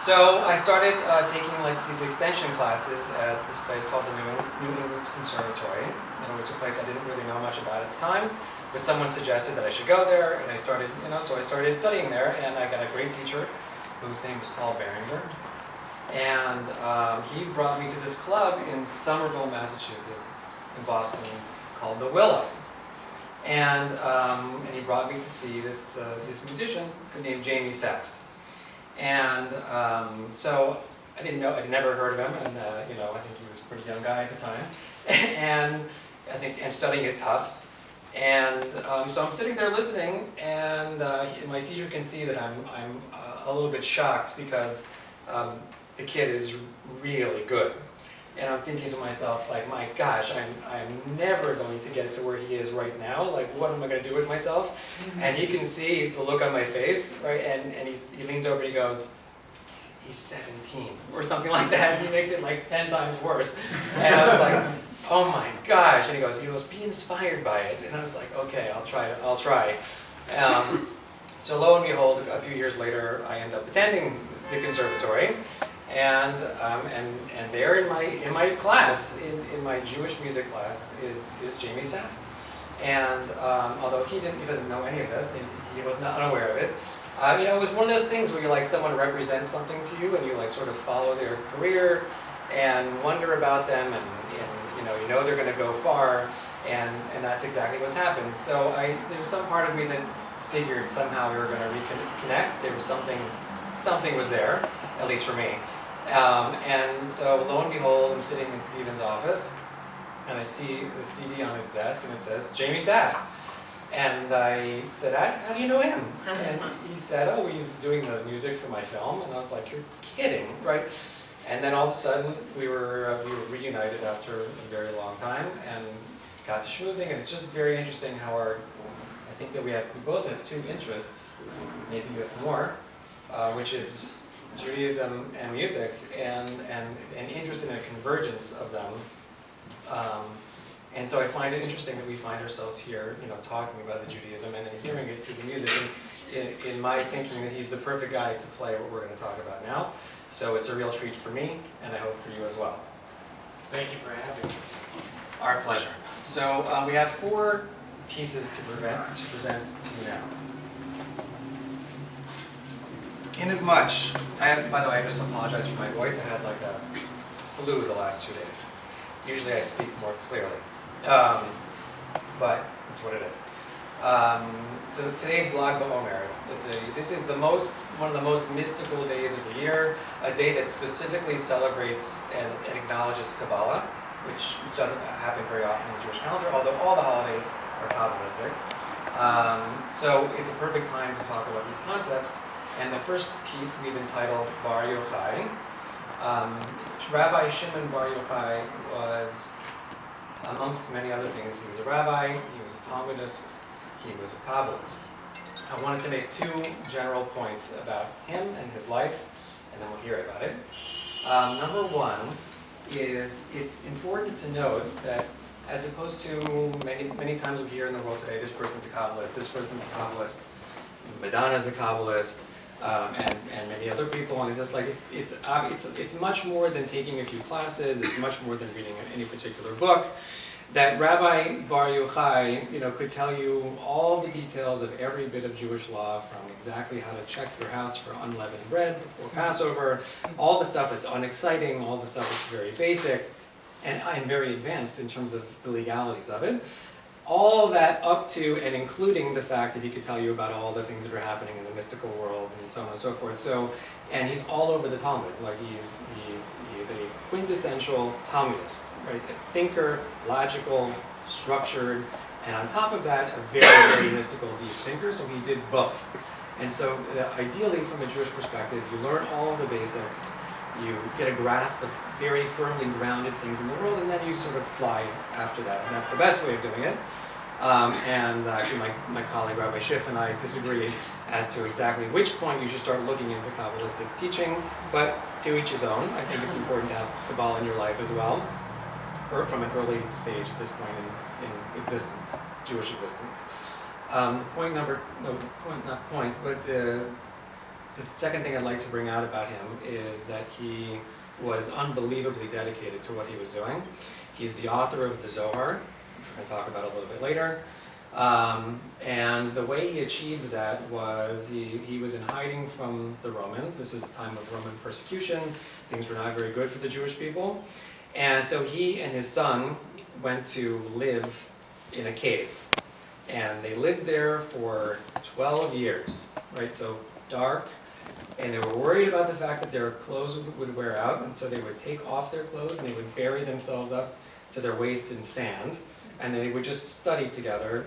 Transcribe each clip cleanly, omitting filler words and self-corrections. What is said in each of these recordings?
So I started taking like these extension classes at this place called the New England Conservatory, which is a place I didn't really know much about at the time, but someone suggested that I should go there, and I started, so I started studying there, and I got a great teacher whose name was Paul Barringer, and he brought me to this club in Somerville, Massachusetts, in Boston, called the Willow, and he brought me to see this musician named Jamie Saft. And so I didn't know, I'd never heard of him, and I think he was a pretty young guy at the time, and and studying at Tufts, and so I'm sitting there listening, and my teacher can see that I'm a little bit shocked because the kid is really good, and I'm thinking to myself, like, my gosh, I'm never going to get to where he is right now. Like, what am I going to do with myself? Mm-hmm. And he can see the look on my face, right? And he leans over and he goes, he's 17 or something like that, and he makes it like 10 times worse. And I was like, oh my gosh! And he goes, be inspired by it. And I was like, okay, I'll try. So lo and behold, a few years later, I end up attending the conservatory. And there in my class, in my Jewish music class, is Jamie Saft. And although he doesn't know any of this, he was not unaware of it. It was one of those things where someone represents something to you, and you like sort of follow their career and wonder about them, and they're going to go far, and that's exactly what's happened. So there's some part of me that figured somehow we were going to reconnect. There was something was there, at least for me. And so lo and behold, I'm sitting in Stephen's office, and I see the CD on his desk, and it says Jamie Saft. And I said, how do you know him? And he said, oh, he's doing the music for my film. And I was like, you're kidding, right? And then all of a sudden, we were reunited after a very long time, and got to schmoozing. And it's just very interesting how I think that we both have two interests, maybe you have more, which is Judaism and music, and interest in a convergence of them. And so I find it interesting that we find ourselves here, talking about the Judaism and then hearing it through the music. And in my thinking, that he's the perfect guy to play what we're going to talk about now. So it's a real treat for me, and I hope for you as well. Thank you for having me. Our pleasure. So we have 4 pieces to present to you now. Inasmuch, by the way, I just apologize for my voice. I had like a flu the last 2 days. Usually I speak more clearly, but it's what it is. So today's Lag BaOmer. This is one of the most mystical days of the year, a day that specifically celebrates and acknowledges Kabbalah, which doesn't happen very often in the Jewish calendar, although all the holidays are Kabbalistic. So it's a perfect time to talk about these concepts. And the first piece we've entitled Bar Yochai. Rabbi Shimon Bar Yochai was, amongst many other things, he was a rabbi, he was a Talmudist, he was a Kabbalist. I wanted to make 2 general points about him and his life, and then we'll hear about it. Number 1 is it's important to note that as opposed to many times we hear in the world today, this person's a Kabbalist, this person's a Kabbalist, Madonna's a Kabbalist, and many other people, and it's much more than taking a few classes. It's much more than reading any particular book. That Rabbi Bar Yochai, could tell you all the details of every bit of Jewish law, from exactly how to check your house for unleavened bread before Passover, all the stuff that's unexciting, all the stuff that's very basic, and very advanced in terms of the legalities of it. All that up to and including the fact that he could tell you about all the things that are happening in the mystical world and so on and so forth. So, and he's all over the Talmud. Like he's a quintessential Talmudist, right? A thinker, logical, structured, and on top of that, a very, very mystical, deep thinker. So he did both. And so, ideally, from a Jewish perspective, you learn all of the basics. You get a grasp of very firmly grounded things in the world, and then you sort of fly after that. And that's the best way of doing it. And actually, my colleague Rabbi Schiff and I disagree as to exactly which point you should start looking into Kabbalistic teaching, but to each his own. I think it's important to have Kabbalah in your life as well, or from an early stage at this point in existence, Jewish existence. The second thing I'd like to bring out about him is that he was unbelievably dedicated to what he was doing. He's the author of the Zohar, which we're going to talk about a little bit later. And the way he achieved that was he was in hiding from the Romans. This was a time of Roman persecution. Things were not very good for the Jewish people. And so he and his son went to live in a cave. And they lived there for 12 years, right? So dark. And they were worried about the fact that their clothes would wear out. And so they would take off their clothes and they would bury themselves up to their waists in sand. And they would just study together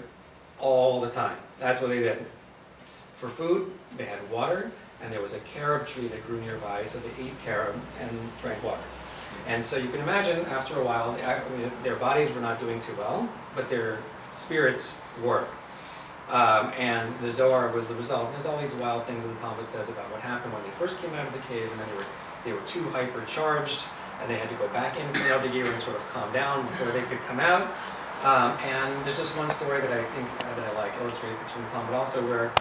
all the time. That's what they did. For food, they had water, and there was a carob tree that grew nearby, so they ate carob and drank water. And so you can imagine, after a while, their bodies were not doing too well, but their spirits were. And the Zohar was the result. There's all these wild things that the Talmud says about what happened when they first came out of the cave, and then they were too hypercharged, and they had to go back in for another year and sort of calm down before they could come out. And there's just one story that I think that I like, illustrates this from the Talmud also, where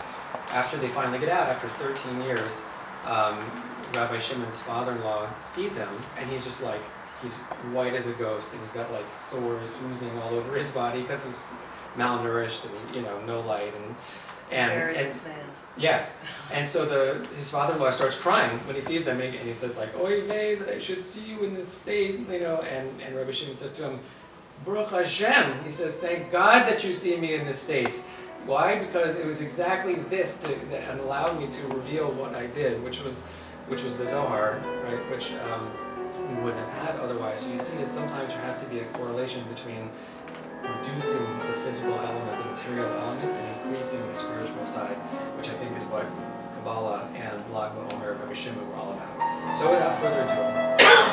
after they finally get out, after 13 years, Rabbi Shimon's father-in-law sees him, and he's just like, he's white as a ghost, and he's got like sores oozing all over his body because he's malnourished and no light and sand. Yeah, and so his father-in-law starts crying when he sees him, and he says like, "Oy vey, that I should see you in this state," and Rabbi Shimon says to him, Baruch Hashem. He says, "Thank God that you see me in this state." Why? Because it was exactly this that allowed me to reveal what I did, which was the Zohar, right? Which we wouldn't have had otherwise. So you see that sometimes there has to be a correlation between reducing the physical element, the material element, and increasing the spiritual side, which I think is what Kabbalah and Lag BaOmer and Rabbi Shimon were all about. So without further ado,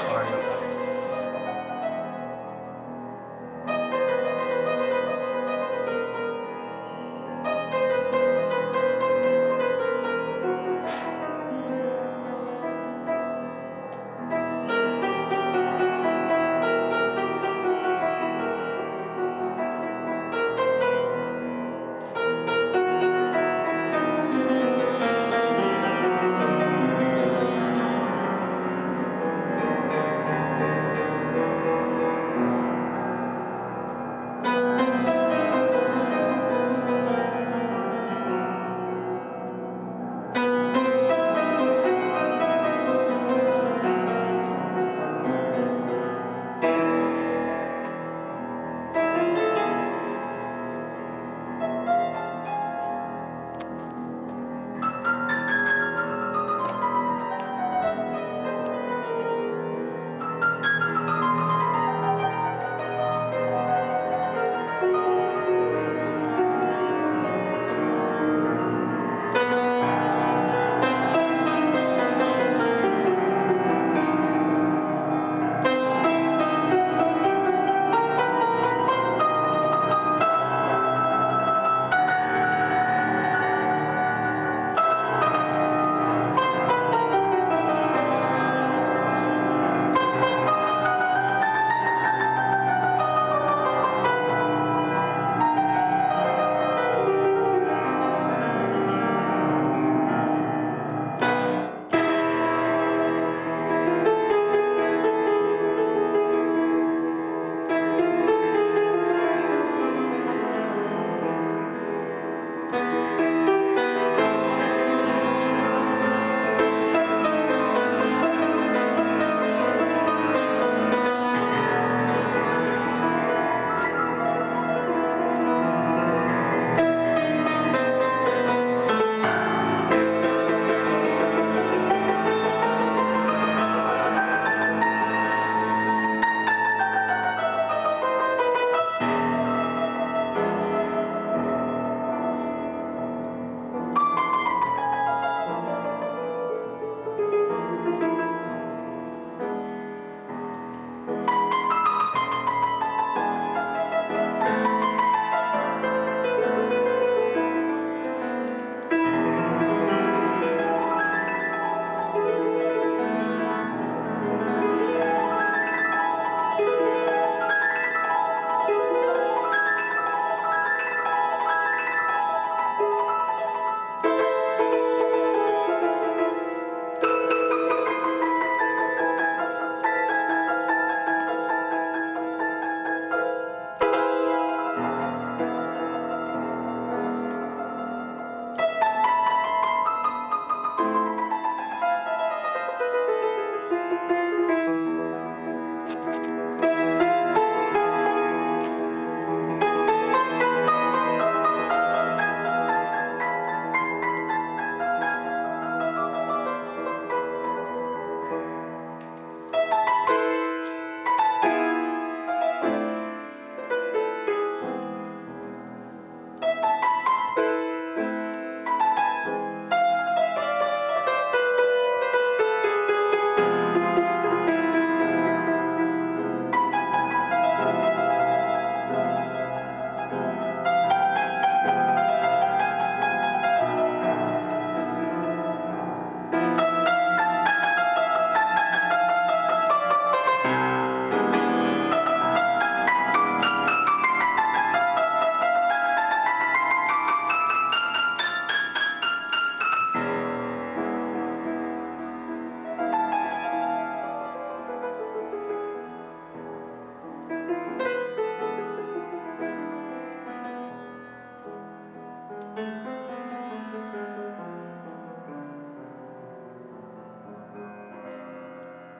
Bar Yochai.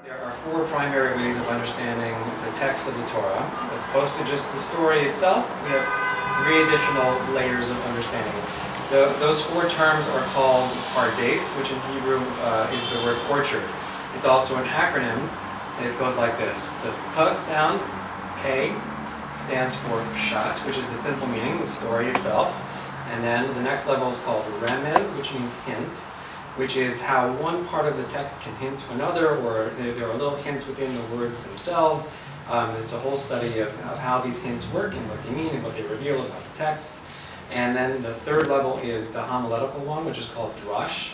There are four primary ways of understanding the text of the Torah. As opposed to just the story itself, we have three additional layers of understanding. Those four terms are called pardes, which in Hebrew is the word orchard. It's also an acronym. It goes like this. The P sound, P, stands for pshat, which is the simple meaning, the story itself. And then the next level is called remez, which means hints, which is how one part of the text can hint to another, or there are little hints within the words themselves. It's a whole study of how these hints work and what they mean and what they reveal about the text. And then the third level is the homiletical one, which is called drush.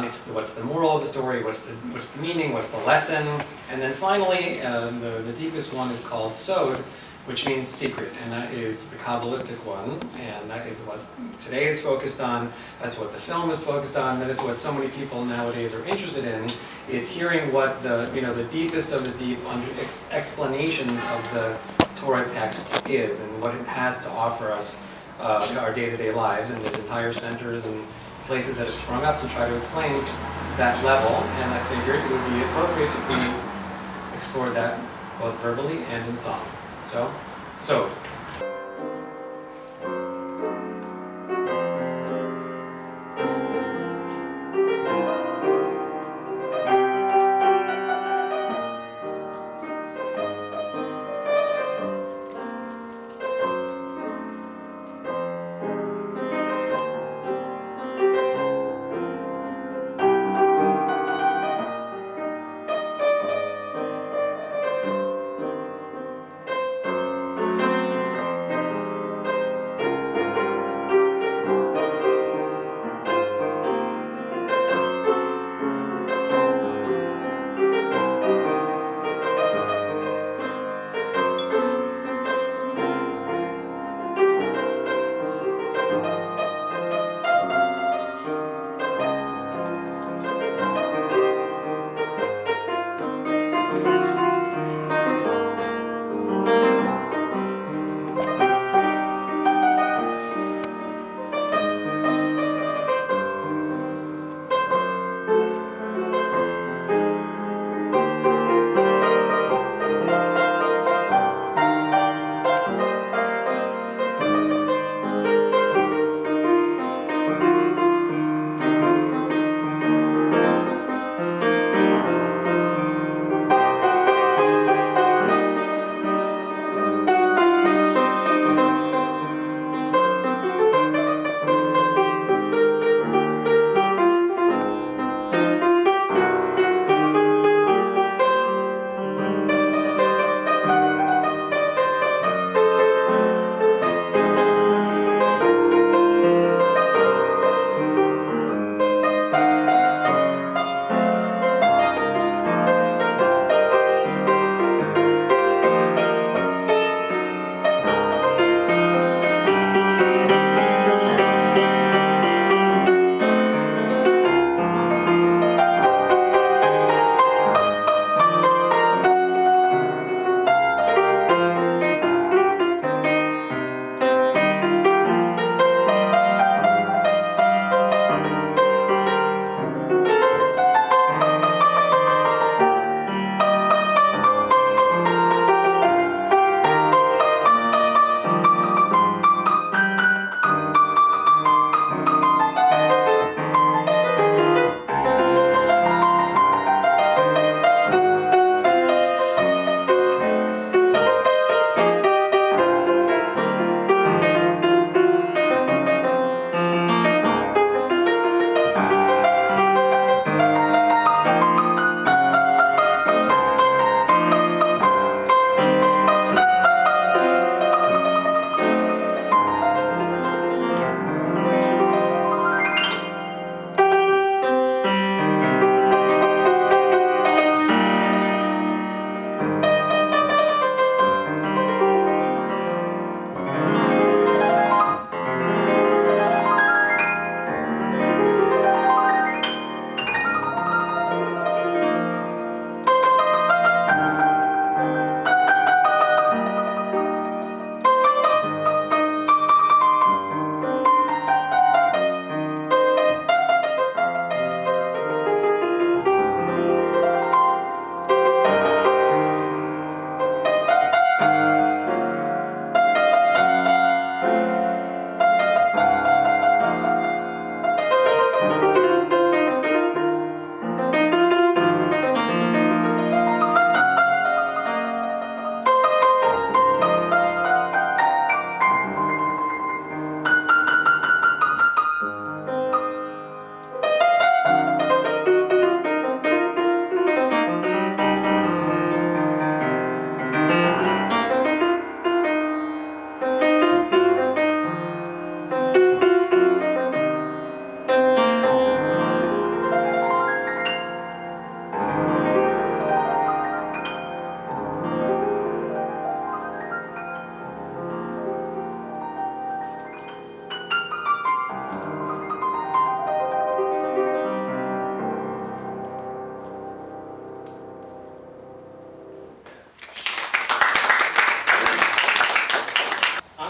It's what's the moral of the story, what's the meaning, what's the lesson. And then finally, the deepest one is called sod, which means secret, and that is the Kabbalistic one, and that is what today is focused on. That's what the film is focused on. That is what so many people nowadays are interested in. It's hearing what the deepest of the deep explanations of the Torah text is, and what it has to offer us in our day-to-day lives. And there's entire centers and places that have sprung up to try to explain that level. And I figured it would be appropriate if we explored that both verbally and in song. So.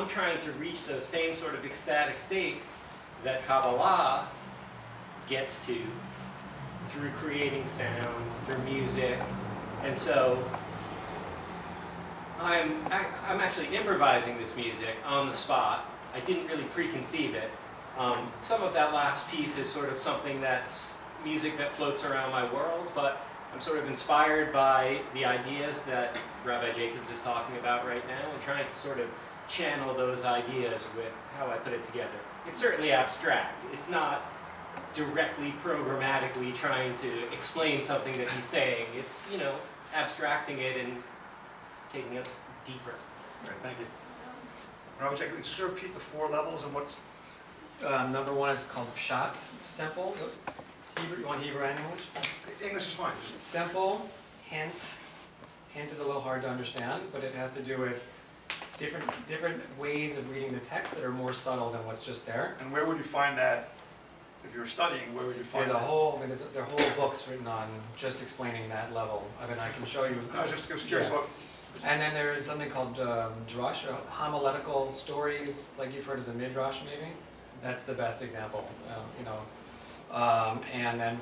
I'm trying to reach those same sort of ecstatic states that Kabbalah gets to through creating sound, through music. And so I'm actually improvising this music on the spot. I didn't really preconceive it. Some of that last piece is sort of something that's music that floats around my world, but I'm sort of inspired by the ideas that Rabbi Jacobs is talking about right now and trying to sort of channel those ideas with how I put it together. It's certainly abstract. It's not directly programmatically trying to explain something that he's saying. It's, abstracting it and taking it deeper. All right, thank you. Rabbi Jacobs, just going to repeat the 4 levels and what? Number 1 is called Pshat, simple. Hebrew, you want Hebrew and English? English is fine. Simple, hint. Hint is a little hard to understand, but it has to do with different ways of reading the text that are more subtle than what's just there. And where would you find that? If you were studying, where would you find there are that? whole books written on just explaining that level. I mean, I can show you. I was just curious what. And then there's something called Drush, or homiletical stories, like you've heard of the Midrash maybe. That's the best example, and then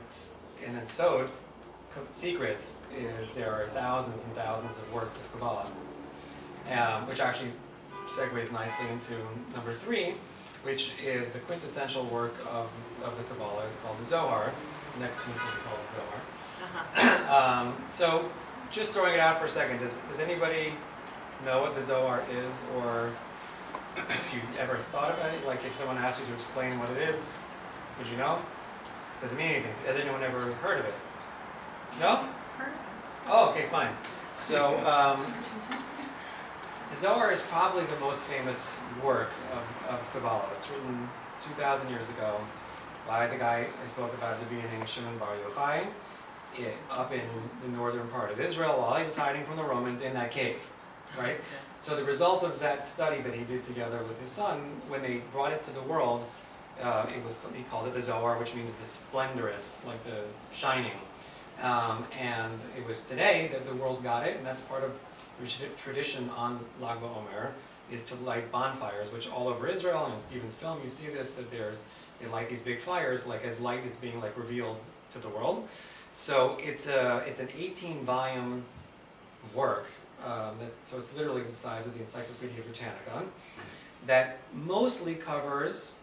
Sod, secrets, is there are thousands and thousands of works of Kabbalah, which actually segues nicely into number 3, which is the quintessential work of the Kabbalah. It's called the Zohar. The next 2 will be called the Zohar. So, just throwing it out for a second, does anybody know what the Zohar is, or if you've ever thought about it? Like if someone asked you to explain what it is, would you know? Does it mean anything? Has anyone ever heard of it? No? Oh, okay, fine. So, the Zohar is probably the most famous work of Kabbalah. It's written 2,000 years ago by the guy I spoke about at the beginning, Shimon Bar Yochai, up in the northern part of Israel while he was hiding from the Romans in that cave, right? So the result of that study that he did together with his son, when they brought it to the world, he called it the Zohar, which means the splendorous, like the shining. And it was today that the world got it, and that's part of the tradition on Lag BaOmer, is to light bonfires, which all over Israel, and in Stephen's film you see this, that they light these big fires, like as light is being like revealed to the world. So it's an 18-volume work, so it's literally the size of the Encyclopedia Britannica, that mostly covers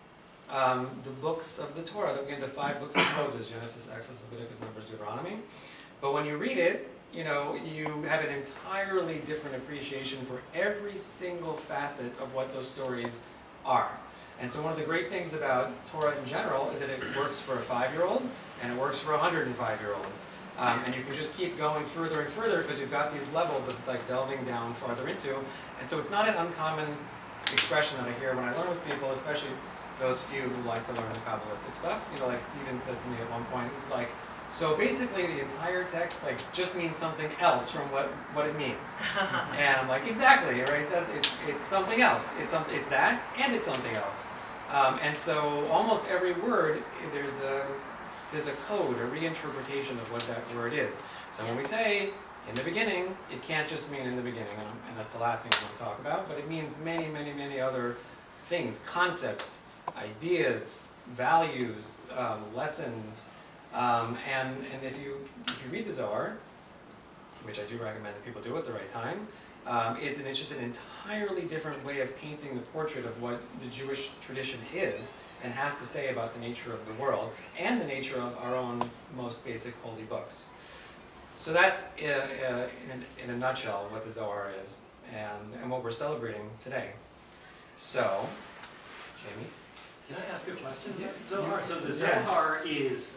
the books of the Torah, that we get the 5 books of Moses, Genesis, Exodus, Leviticus, Numbers, Deuteronomy. But when you read it, you have an entirely different appreciation for every single facet of what those stories are. And so one of the great things about Torah in general is that it works for a 5-year-old and it works for a 105-year-old. And you can just keep going further and further because you've got these levels of like delving down farther into. And so it's not an uncommon expression that I hear when I learn with people, especially those few who like to learn the Kabbalistic stuff. Like Stephen said to me at one point, he's like, so basically the entire text just means something else from what it means. And I'm like, exactly, right? It's something else. It's that and it's something else. And so almost every word, there's a code, a reinterpretation of what that word is. So when we say in the beginning, it can't just mean in the beginning, and that's the last thing I want to talk about, but it means many, many, many other things, concepts, ideas, values, lessons. And if you read the Zohar, which I do recommend that people do at the right time, it's just an entirely different way of painting the portrait of what the Jewish tradition is and has to say about the nature of the world and the nature of our own most basic holy books. So that's in a nutshell what the Zohar is and what we're celebrating today. So, Jamie? Can I ask a question? Yeah. Zohar. So the Zohar is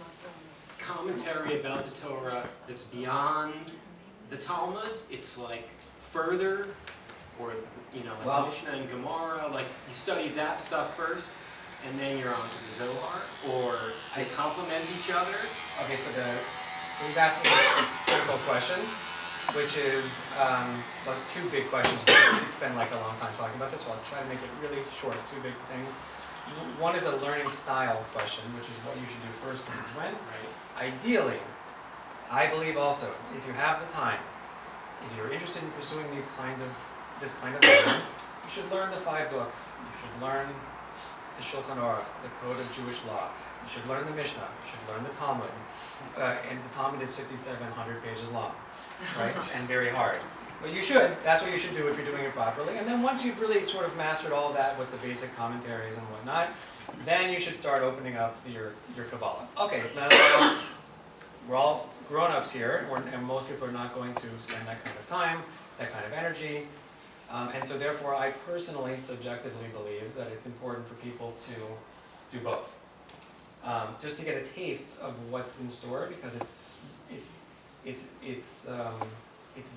commentary about the Torah that's beyond the Talmud. It's like further, or like Mishnah and Gemara. Like you study that stuff first, and then you're on to the Zohar, or they complement each other. Okay, so he's asking a critical question, which is two big questions. We could spend like a long time talking about this, so I'll try to make it really short. 2 big things. One is a learning style question, which is what you should do first and when. Right. Ideally, I believe also, if you have the time, if you're interested in pursuing this kind of learning, You should learn the 5 books. You should learn the Shulchan Aruch, the Code of Jewish Law. You should learn the Mishnah. You should learn the Talmud. And the Talmud is 5,700 pages long, right? And very hard. But you should. That's what you should do if you're doing it properly. And then once you've really sort of mastered all that with the basic commentaries and whatnot, then you should start opening up your Kabbalah. Okay, now we're all grown-ups here, and most people are not going to spend that kind of time, that kind of energy. And so therefore, I personally, subjectively believe that it's important for people to do both. Just to get a taste of what's in store, because it's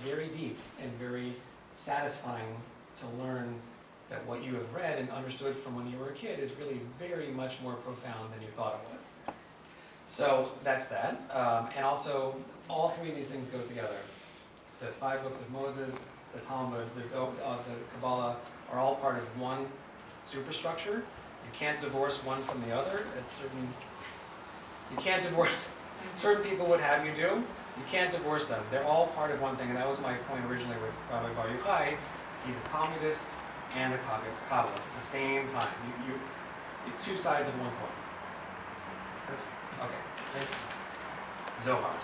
very deep and very satisfying to learn that what you have read and understood from when you were a kid is really very much more profound than you thought it was. So that's that. And also, all 3 of these things go together. The 5 books of Moses, the Talmud, the Kabbalah are all part of one superstructure. You can't divorce one from the other. You can't divorce. Certain people would have you do. You can't divorce them. They're all part of one thing, and that was my point originally with Rabbi Bar Yochai. He's a Talmudist and a Kabbalist at the same time. It's 2 sides of one coin. Okay. Zohar.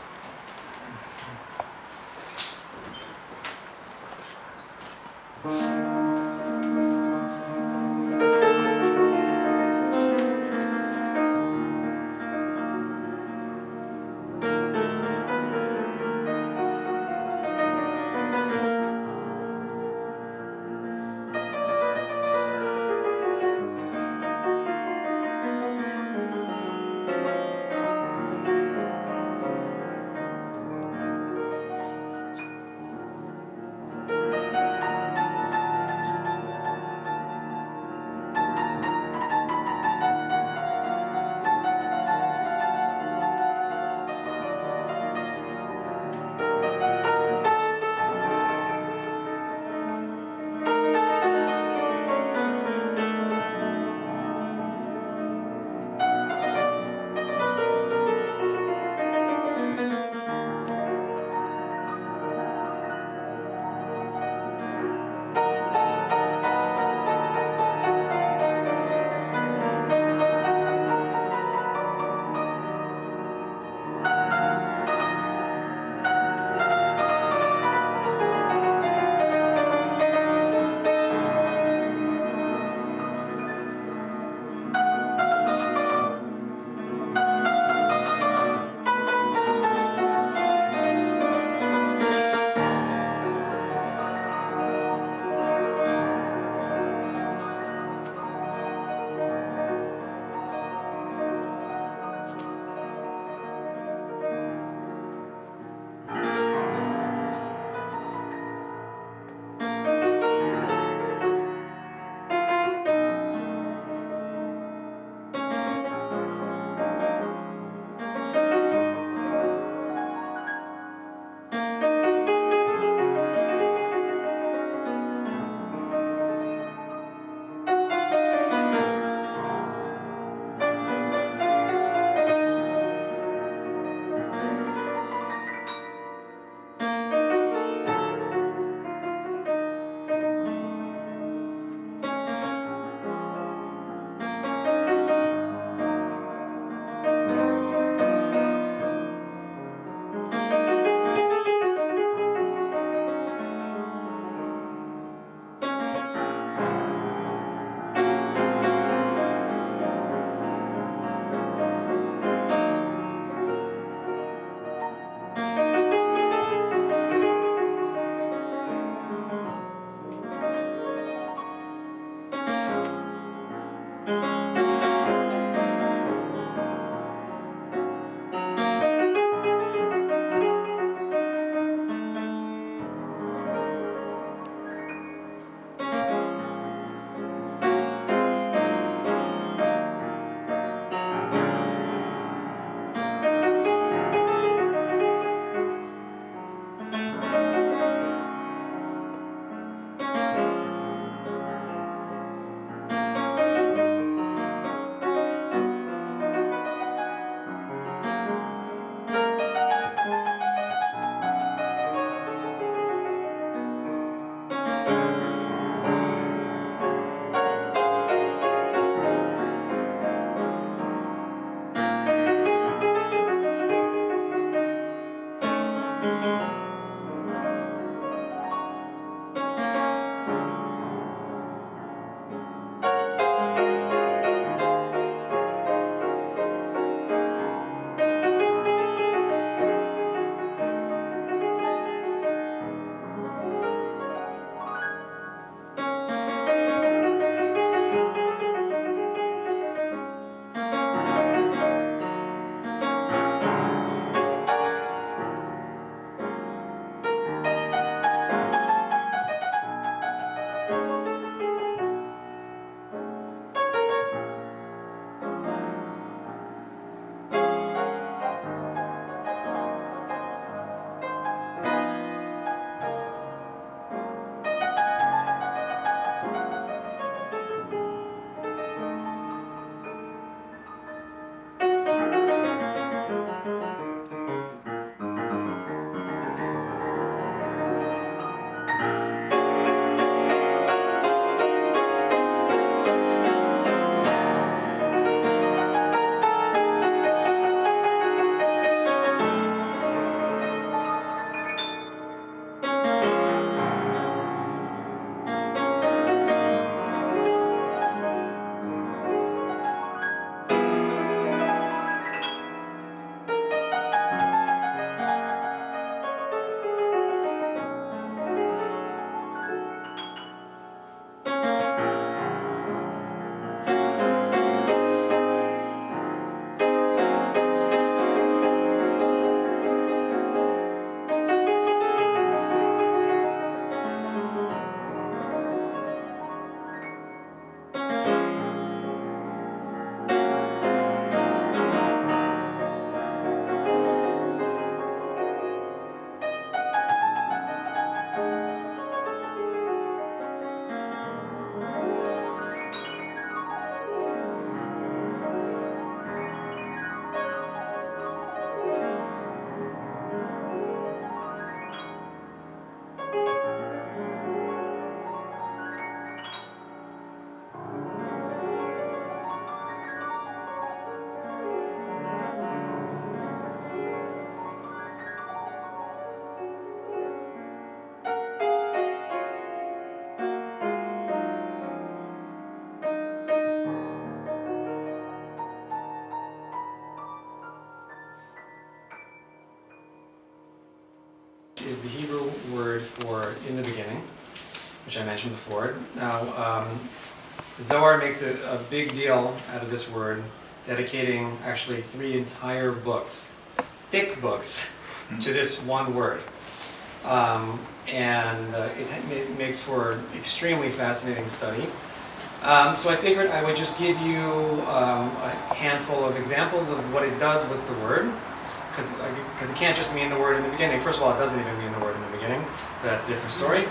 Is the Hebrew word for in the beginning, which I mentioned before. Now, Zohar makes a big deal out of this word, dedicating actually 3 entire books, thick books, to this one word. It makes for extremely fascinating study. So I figured I would just give you a handful of examples of what it does with the word. Because it can't just mean the word in the beginning. First of all, it doesn't even mean the word in the beginning, but that's a different story.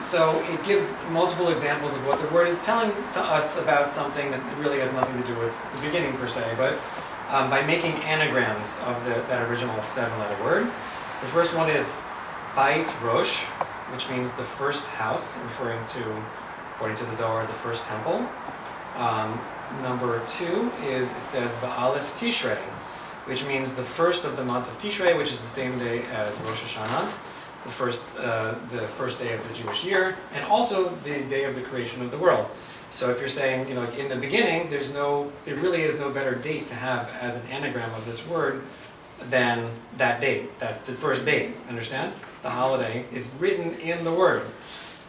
So it gives multiple examples of what the word is telling us about something that really has nothing to do with the beginning per se, but by making anagrams of that original 7-letter word. The first one is Bait Rosh, which means the first house, referring to, according to the Zohar, the first temple. Number 2 is, it says Ba'alef Tishrei, which means the first of the month of Tishrei, which is the same day as Rosh Hashanah, the first day of the Jewish year, and also the day of the creation of the world. So if you're saying, in the beginning, there really is no better date to have as an anagram of this word than that date. That's the first date, understand? The holiday is written in the word.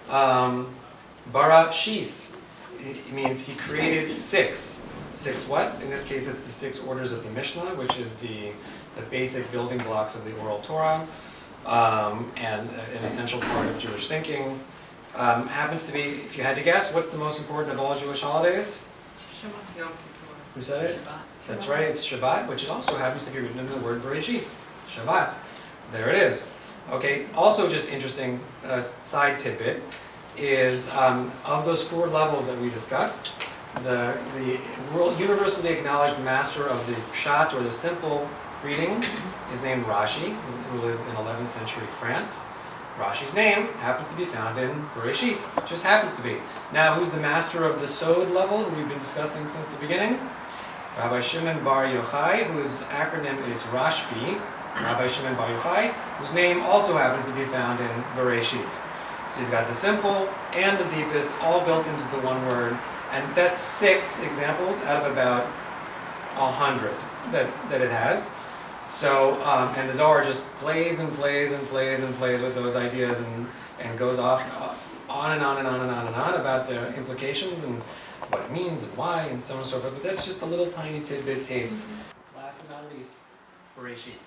Bara Shis, it means he created 6. 6 what? In this case, it's the 6 orders of the Mishnah, which is the basic building blocks of the oral Torah, and an essential part of Jewish thinking. Happens to be, if you had to guess, what's the most important of all Jewish holidays? Shabbat. Who said it? Shabbat. That's right, it's Shabbat, which also happens to be written in the word Bereshit. Shabbat. There it is. Okay, also just interesting side tidbit is of those 4 levels that we discussed, the universally acknowledged master of the Pshat, or the simple reading, is named Rashi, who lived in 11th century France. Rashi's name happens to be found in Bereshit, just happens to be. Now, who's the master of the Sod level, who we've been discussing since the beginning? Rabbi Shimon Bar Yochai, whose acronym is Rashbi, Rabbi Shimon Bar Yochai, whose name also happens to be found in Bereshit. So you've got the simple and the deepest all built into the one word, and that's 6 examples out of about 100 that it has. So, and the Zohar just plays and plays and plays and plays with those ideas and goes off on and on and on and on and on about the implications and what it means and why and so on and so forth. But that's just a little tiny tidbit taste. Last but not least, Bereshit.